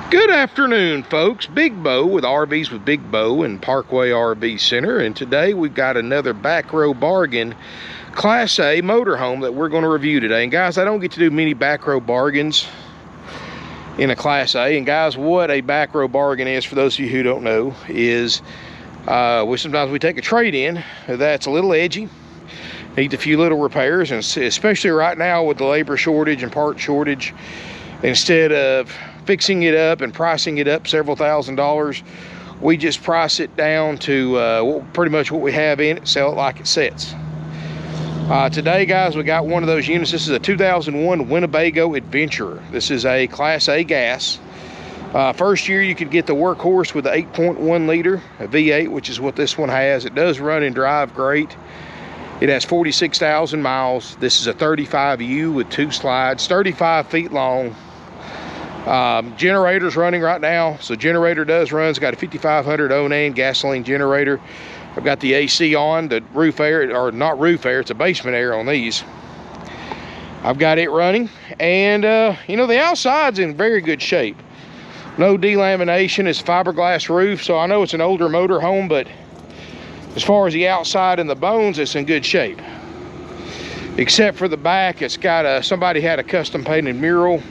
Good afternoon, folks. Big Bo with RVs with Big Bo and Parkway RV Center, and today we've got another back row bargain Class A motorhome that we're going to review today. And guys, I don't get to do many back row bargains in a Class A. And guys, what a back row bargain is, for those of you who don't know, is sometimes we take a trade-in that's a little edgy, needs a few little repairs, and especially right now with the labor shortage and part shortage, instead of fixing it up and pricing it up several $1,000s, we just price it down to pretty much what we have in it, sell it like it sits. Today, guys, we got one of those units. This is a 2001 Winnebago Adventurer. This is a Class A gas. First year, you could get the workhorse with the 8.1 liter, a V8, which is what this one has. It does run and drive great. It has 46,000 miles. This is a 35U with 2 slides, 35 feet long. Generator's running right now, so generator does run. It's got a 5500 Onan gasoline generator. I've got the AC on, the roof air, or not roof air, it's a basement air on these. I've got it running, and you know, the outside's in very good shape. No delamination. It's fiberglass roof, so I know it's an older motor home, but as far as the outside and the bones, it's in good shape. Except for the back, it's got somebody had a custom painted mural,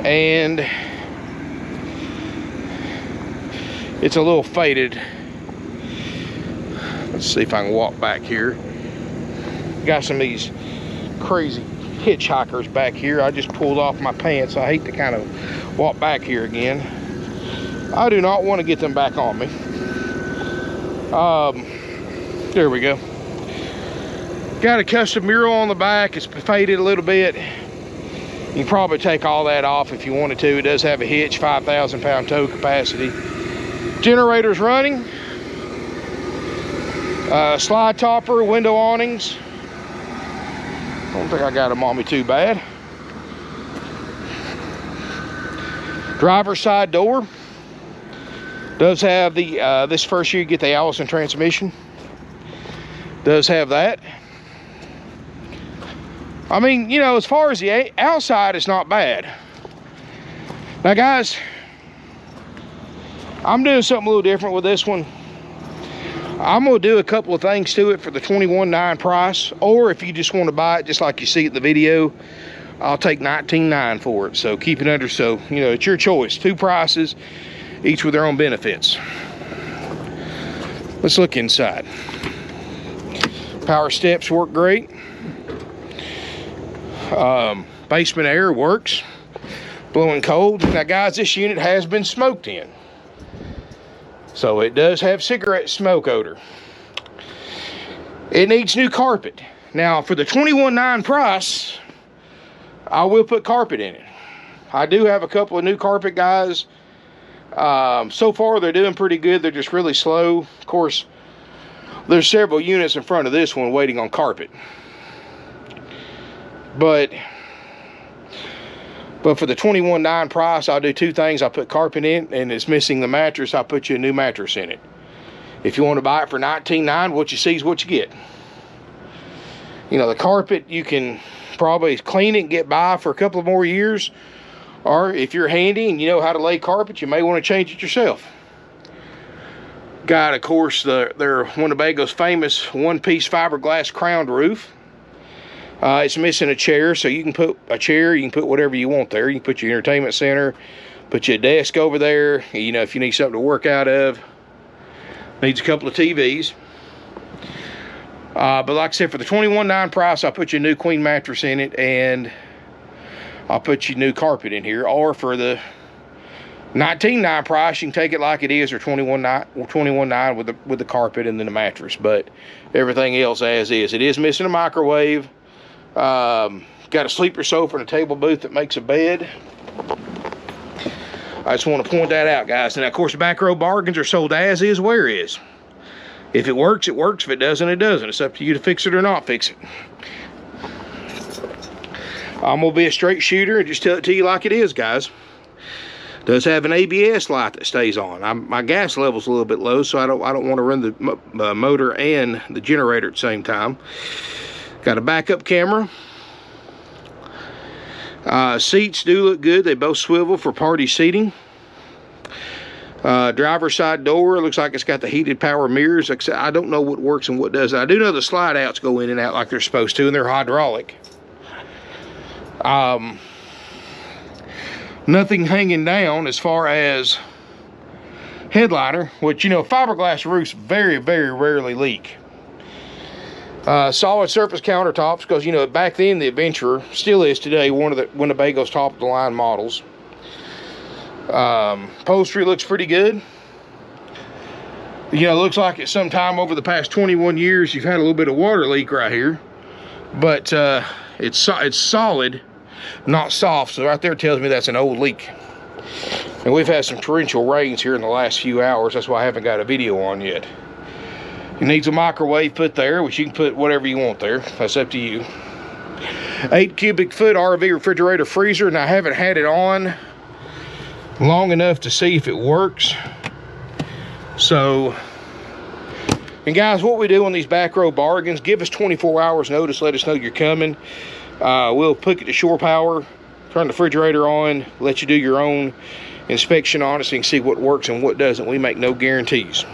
and it's a little faded. Let's see if I can walk back here. Got some of these crazy hitchhikers back here. I just pulled off my pants. I hate to kind of walk back here again. I do not want to get them back on me. There we go. Got a custom mural on the back. It's faded a little bit. You can probably take all that off if you wanted to. It does have a hitch, 5,000 pound tow capacity. Generator's running. Slide topper, window awnings. I don't think I got them on me too bad. Driver's side door. Does have the, this first year you get the Allison transmission. Does have that. I mean, you know, as far as the outside, it's not bad. Now, guys, I'm doing something a little different with this one. I'm going to do a couple of things to it for the $21,900 price, or if you just want to buy it just like you see it in the video, I'll take $19,900 for it. So keep it under, so, you know, it's your choice. 2 prices, each with their own benefits. Let's look inside. Power steps work great. Basement air works, blowing cold. Now, guys, this unit has been smoked in, so it does have cigarette smoke odor. It needs new carpet. Now, for the $21,900 price, I will put carpet in it. I do have a couple of new carpet, guys. So far, they're doing pretty good. They're just really slow. Of course, there's several units in front of this one waiting on carpet. But for the $21,900 price, I'll do 2 things. I'll put carpet in, and it's missing the mattress. I'll put you a new mattress in it. If you want to buy it for $19,900, what you see is what you get. You know, the carpet, you can probably clean it and get by for a couple of more years. Or if you're handy and you know how to lay carpet, you may want to change it yourself. Got, of course, their Winnebago's famous one-piece fiberglass crowned roof. It's missing a chair, so you can put a chair, you can put whatever you want there. You can put your entertainment center, put your desk over there, you know, if you need something to work out of. Needs a couple of TVs. But like I said, for the $21,900 price, I'll put you a new queen mattress in it, and I'll put you new carpet in here. Or for the $19,900 price, you can take it like it is, or $21,900 with the carpet and then the mattress. But everything else as is. It is missing a microwave. Got a sleeper sofa and a table booth that makes a bed. I just want to point that out, guys. And of course, the back row bargains are sold as is, where is. If it works, it works. If it doesn't, it doesn't. It's up to you to fix it or not fix it. I'm gonna be a straight shooter and just tell it to you like it is, guys. Does have an ABS light that stays on. My gas level's a little bit low, so I don't want to run the motor and the generator at the same time. Got a backup camera. Seats do look good. They both swivel for party seating. Driver's side door looks like it's got the heated power mirrors. Like I said, I don't know what works and what doesn't. I do know the slide outs go in and out like they're supposed to, and they're hydraulic. Nothing hanging down as far as headliner, which, you know, fiberglass roofs very, very rarely leak. Solid surface countertops, because, you know, back then the Adventurer still is today one of the Winnebago's top of the line models. Upholstery looks pretty good. You know, it looks like at some time over the past 21 years you've had a little bit of water leak right here, but it's solid, not soft. So right there tells me that's an old leak. And we've had some torrential rains here in the last few hours. That's why I haven't got a video on yet. It needs a microwave put there, which you can put whatever you want there. That's up to you. 8 cubic foot RV refrigerator freezer, and I haven't had it on long enough to see if it works. So, and guys, what we do on these back row bargains, give us 24 hours notice, let us know you're coming. We'll put it to shore power, turn the refrigerator on, let you do your own inspection on it so you can see what works and what doesn't. We make no guarantees.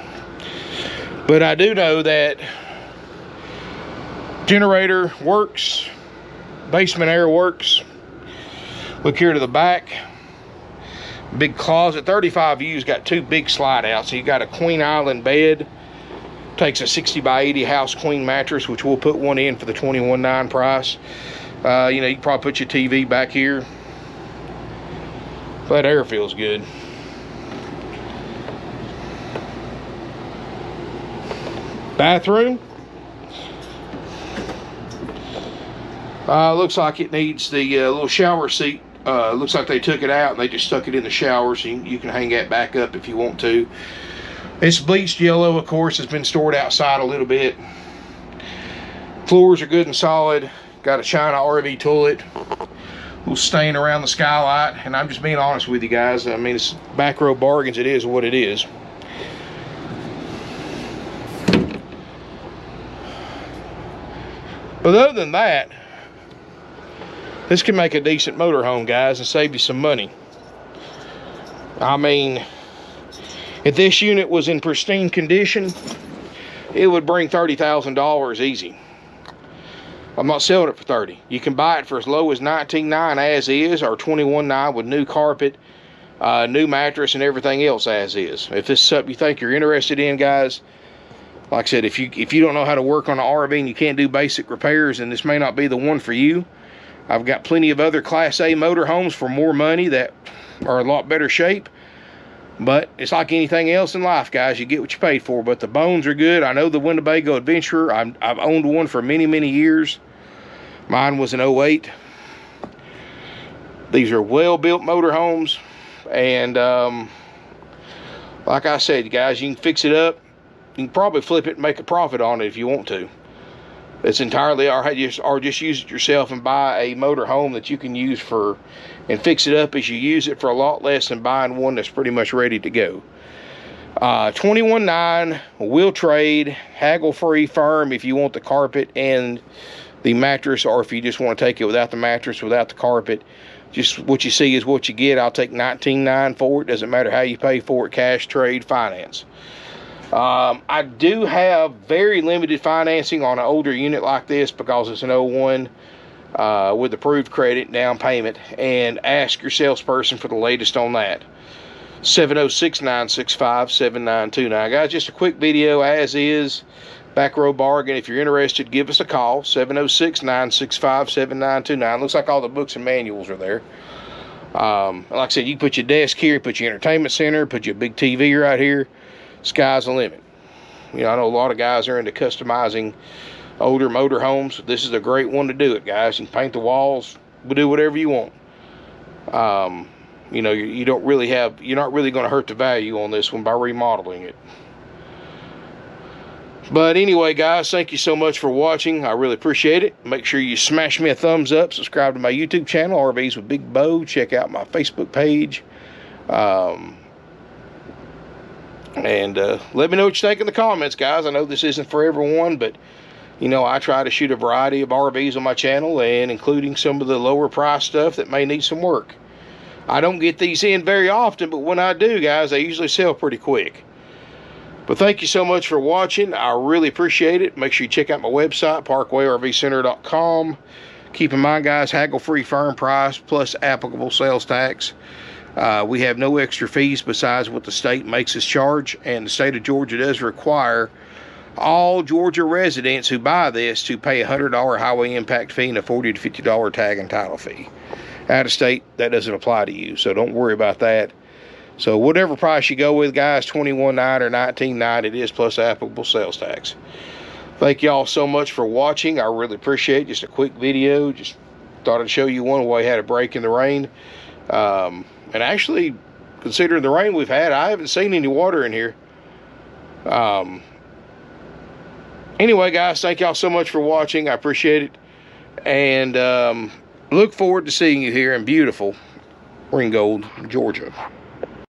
But I do know that generator works, basement air works. Look here to the back. Big closet. 35U's got 2 big slide outs. So you got a queen island bed. Takes a 60 by 80 house queen mattress, which we'll put one in for the $21,900 price. You know, you can probably put your TV back here. That air feels good. Bathroom. Looks like it needs the little shower seat. Looks like they took it out and they just stuck it in the shower, so you can hang that back up if you want to. It's bleached yellow, of course. It's been stored outside a little bit. Floors are good and solid. Got a China RV toilet. Little stain around the skylight. And I'm just being honest with you guys. I mean, it's back row bargains. It is what it is. But other than that, this can make a decent motorhome, guys, and save you some money. I mean, if this unit was in pristine condition, it would bring $30,000 easy. I'm not selling it for $30,000. You can buy it for as low as $19,900 as is, or $21,900 with new carpet, new mattress, and everything else as is. If this is something you think you're interested in, guys, like I said, if you don't know how to work on an RV and you can't do basic repairs, then this may not be the one for you. I've got plenty of other Class A motorhomes for more money that are a lot better shape. But it's like anything else in life, guys. You get what you paid for. But the bones are good. I know the Winnebago Adventurer. I've owned one for many, many years. Mine was an 08. These are well-built motorhomes. And like I said, guys, you can fix it up. You can probably flip it and make a profit on it if you want to. It's entirely, or just use it yourself and buy a motor home that you can use for, and fix it up as you use it for a lot less than buying one that's pretty much ready to go. $21,900, will trade, haggle-free firm if you want the carpet and the mattress, or if you just want to take it without the mattress, without the carpet. Just what you see is what you get. I'll take $19,900 for it. Doesn't matter how you pay for it, cash, trade, finance. I do have very limited financing on an older unit like this because it's an 01 with approved credit, down payment, and ask your salesperson for the latest on that. 706-965-7929. Guys, just a quick video as is. Back row bargain. If you're interested, give us a call. 706-965-7929. Looks like all the books and manuals are there. Like I said, you can put your desk here, put your entertainment center, put your big TV right here. Sky's the limit. You know, I know a lot of guys are into customizing older motor homes. This is a great one to do it, guys. You can paint the walls, do whatever you want. You know, you're not really going to hurt the value on this one by remodeling it. But anyway, guys, thank you so much for watching. I really appreciate it. Make sure you smash me a thumbs up, subscribe to my YouTube channel, RVs with Big Bo. Check out my Facebook page. And let me know what you think in the comments, guys. I know this isn't for everyone, but You know, I try to shoot a variety of RVs on my channel, and including some of the lower price stuff that may need some work. I don't get these in very often, but when I do, guys, they usually sell pretty quick. But thank you so much for watching. I really appreciate it. Make sure you check out my website, parkwayrvcenter.com. Keep in mind, guys, haggle-free firm price plus applicable sales tax. We have no extra fees besides what the state makes us charge, and the state of Georgia does require all Georgia residents who buy this to pay a $100 highway impact fee and a $40 to $50 tag and title fee. Out of state, that doesn't apply to you, so don't worry about that. So whatever price you go with, guys, $21.9 or $19.9, it is plus applicable sales tax. Thank y'all so much for watching. I really appreciate it. Just a quick video. Just thought I'd show you one while we had a break in the rain. And actually, considering the rain we've had, I haven't seen any water in here. Anyway, guys, thank y'all so much for watching. I appreciate it. And look forward to seeing you here in beautiful Ringgold, Georgia.